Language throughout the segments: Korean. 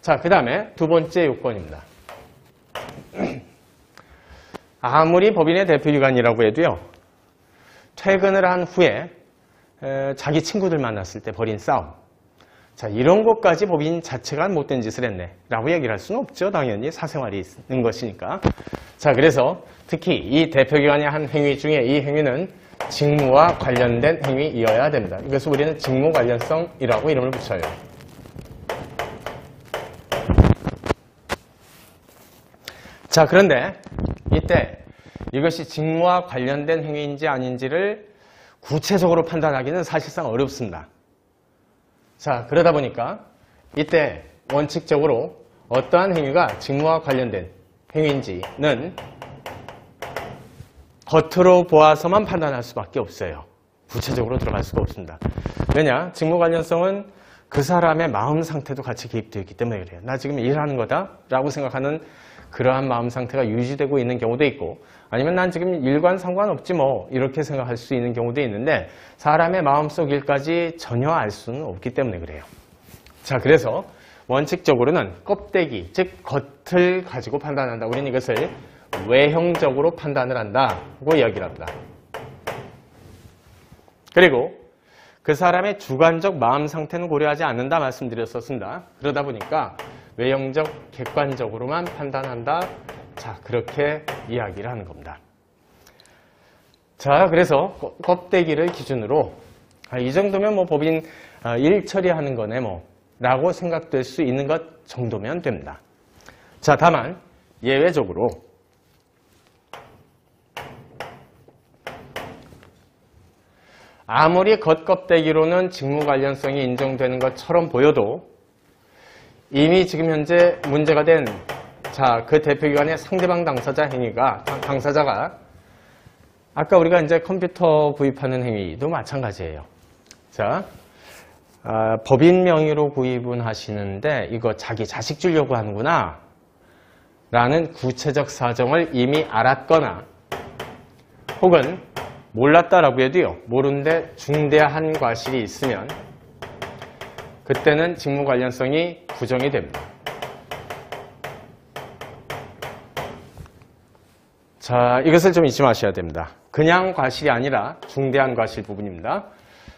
자, 그 다음에 두 번째 요건입니다. 아무리 법인의 대표기관이라고 해도요, 퇴근을 한 후에 자기 친구들 만났을 때 벌인 싸움, 자, 이런 것까지 법인 자체가 못된 짓을 했네 라고 얘기를 할 수는 없죠. 당연히 사생활이 있는 것이니까. 자, 그래서 특히 이 대표기관의 한 행위 중에 이 행위는 직무와 관련된 행위이어야 됩니다. 이것을 우리는 직무 관련성이라고 이름을 붙여요. 자, 그런데 이때 이것이 직무와 관련된 행위인지 아닌지를 구체적으로 판단하기는 사실상 어렵습니다. 자, 그러다 보니까 이때 원칙적으로 어떠한 행위가 직무와 관련된 행위인지는 겉으로 보아서만 판단할 수밖에 없어요. 구체적으로 들어갈 수가 없습니다. 왜냐? 직무 관련성은 그 사람의 마음 상태도 같이 개입되어 있기 때문에 그래요. 나 지금 일하는 거다 라고 생각하는 그러한 마음 상태가 유지되고 있는 경우도 있고, 아니면 난 지금 일과는 상관없지 뭐 이렇게 생각할 수 있는 경우도 있는데, 사람의 마음속 일까지 전혀 알 수는 없기 때문에 그래요. 자, 그래서 원칙적으로는 껍데기, 즉 겉을 가지고 판단한다. 우리는 이것을 외형적으로 판단을 한다고 이야기를 합니다. 그리고 그 사람의 주관적 마음 상태는 고려하지 않는다 말씀드렸었습니다. 그러다 보니까 외형적, 객관적으로만 판단한다. 자, 그렇게 이야기를 하는 겁니다. 자, 그래서 껍데기를 기준으로 이 정도면 뭐 법인 일 처리하는 거네 뭐 라고 생각될 수 있는 것 정도면 됩니다. 자, 다만 예외적으로 아무리 겉껍데기로는 직무 관련성이 인정되는 것처럼 보여도 이미 지금 현재 문제가 된 그 대표기관의 상대방 당사자 행위가, 당사자가 아까 우리가 이제 컴퓨터 구입하는 행위도 마찬가지예요. 자, 법인 명의로 구입은 하시는데 이거 자기 자식 주려고 하는구나 라는 구체적 사정을 이미 알았거나 혹은 몰랐다라고 해도요, 모르는데 중대한 과실이 있으면 그때는 직무 관련성이 부정이 됩니다. 자, 이것을 좀 잊지 마셔야 됩니다. 그냥 과실이 아니라 중대한 과실 부분입니다.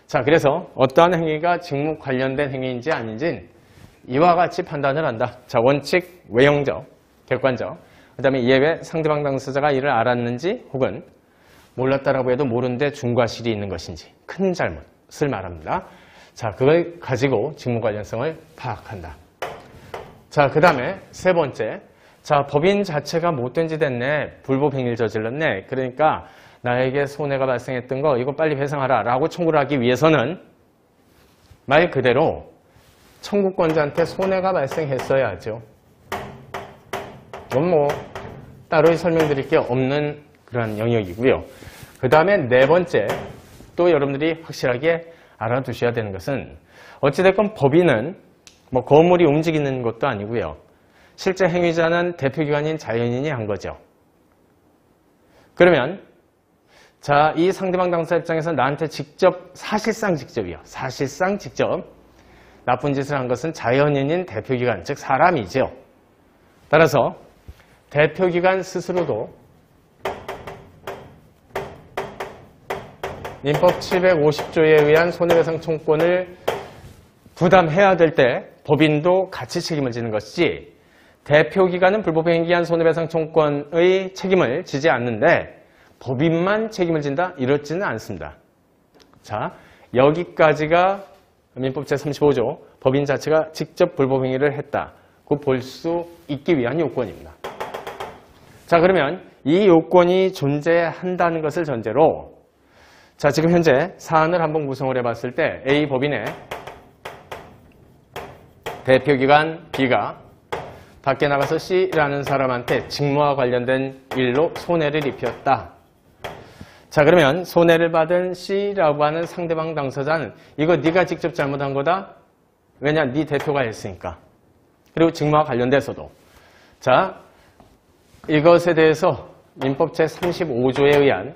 자, 그래서 어떠한 행위가 직무 관련된 행위인지 아닌지는 이와 같이 판단을 한다. 자, 원칙, 외형적, 객관적. 그 다음에 예외, 상대방 당사자가 이를 알았는지 혹은 몰랐다라고 해도 모르는데 중과실이 있는 것인지, 큰 잘못을 말합니다. 자, 그걸 가지고 직무 관련성을 파악한다. 자, 그 다음에 세 번째. 자, 법인 자체가 못된 짓 했네. 불법 행위를 저질렀네. 그러니까 나에게 손해가 발생했던 거 이거 빨리 배상하라 라고 청구를 하기 위해서는 말 그대로 청구권자한테 손해가 발생했어야죠. 이건 뭐 따로 설명드릴 게 없는 그런 영역이고요. 그 다음에 네 번째, 또 여러분들이 확실하게 알아두셔야 되는 것은 어찌됐건 법인은 뭐 건물이 움직이는 것도 아니고요. 실제 행위자는 대표기관인 자연인이 한 거죠. 그러면 자, 이 상대방 당사자 입장에서 나한테 직접, 사실상 직접 나쁜 짓을 한 것은 자연인인 대표기관, 즉 사람이죠. 따라서 대표기관 스스로도 민법 750조에 의한 손해배상 청구권을 부담해야 될 때 법인도 같이 책임을 지는 것이지, 대표기관은 불법행위에 의한 손해배상 청구권의 책임을 지지 않는데 법인만 책임을 진다? 이렇지는 않습니다. 자, 여기까지가 민법 제35조 법인 자체가 직접 불법행위를 했다고 볼 수 있기 위한 요건입니다. 자, 그러면 이 요건이 존재한다는 것을 전제로 자, 지금 현재 사안을 한번 구성을 해봤을 때 A 법인의 대표기관 B가 밖에 나가서 C라는 사람한테 직무와 관련된 일로 손해를 입혔다. 자, 그러면 손해를 받은 C라고 하는 상대방 당사자는 이거 네가 직접 잘못한 거다. 왜냐? 네 대표가 했으니까. 그리고 직무와 관련돼서도. 자, 이것에 대해서 민법 제35조에 의한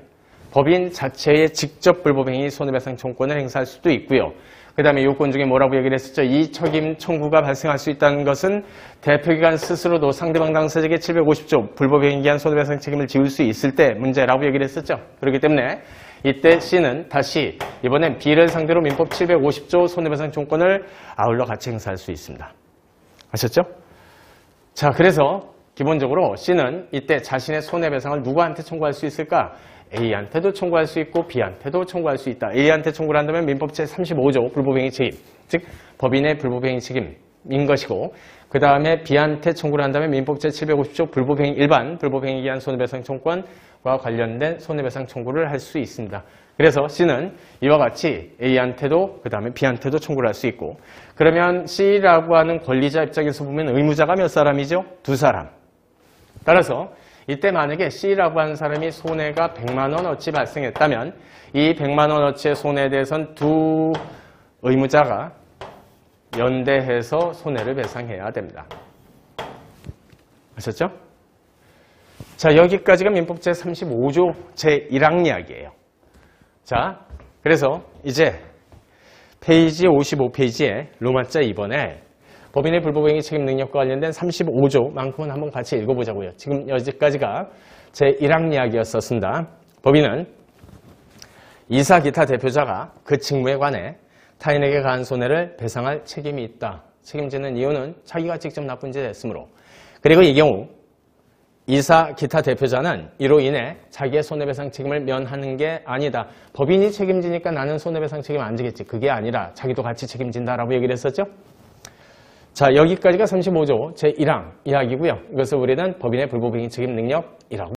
법인 자체의 직접 불법행위 손해배상 청구권을 행사할 수도 있고요. 그 다음에 요건 중에 뭐라고 얘기를 했었죠? 이 책임 청구가 발생할 수 있다는 것은 대표기관 스스로도 상대방 당사자에게 750조 불법행위 기한 손해배상 책임을 지울 수 있을 때 문제라고 얘기를 했었죠. 그렇기 때문에 이때 C는 다시 이번엔 B를 상대로 민법 750조 손해배상 총권을 아울러 같이 행사할 수 있습니다. 아셨죠? 자, 그래서 기본적으로 C는 이때 자신의 손해배상을 누구한테 청구할 수 있을까? A한테도 청구할 수 있고 B한테도 청구할 수 있다. A한테 청구를 한다면 민법 제35조 불법행위 책임, 즉 법인의 불법행위 책임인 것이고, 그 다음에 B한테 청구를 한다면 민법 제750조 일반 불법행위 기한 손해배상 청구권과 관련된 손해배상 청구를 할 수 있습니다. 그래서 C는 이와 같이 A한테도 그 다음에 B한테도 청구를 할 수 있고, 그러면 C라고 하는 권리자 입장에서 보면 의무자가 몇 사람이죠? 2사람. 따라서 이때 만약에 C라고 하는 사람이 손해가 100만 원어치 발생했다면 이 100만 원어치의 손해에 대해서는 두 의무자가 연대해서 손해를 배상해야 됩니다. 아셨죠? 자, 여기까지가 민법 제35조 제1항 이야기예요. 자, 그래서 이제 페이지 55페이지에 로마자 2번에 법인의 불법행위 책임 능력과 관련된 35조만큼은 한번 같이 읽어보자고요. 지금 여기까지가 제1항 이야기였었습니다. 법인은 이사 기타 대표자가 그 직무에 관해 타인에게 가한 손해를 배상할 책임이 있다. 책임지는 이유는 자기가 직접 나쁜 짓을 했으므로. 그리고 이 경우 이사 기타 대표자는 이로 인해 자기의 손해배상 책임을 면하는 게 아니다. 법인이 책임지니까 나는 손해배상 책임 안 지겠지. 그게 아니라 자기도 같이 책임진다라고 얘기를 했었죠. 자, 여기까지가 35조 제1항 이야기고요. 이것을 우리는 법인의 불법행위 책임 능력이라고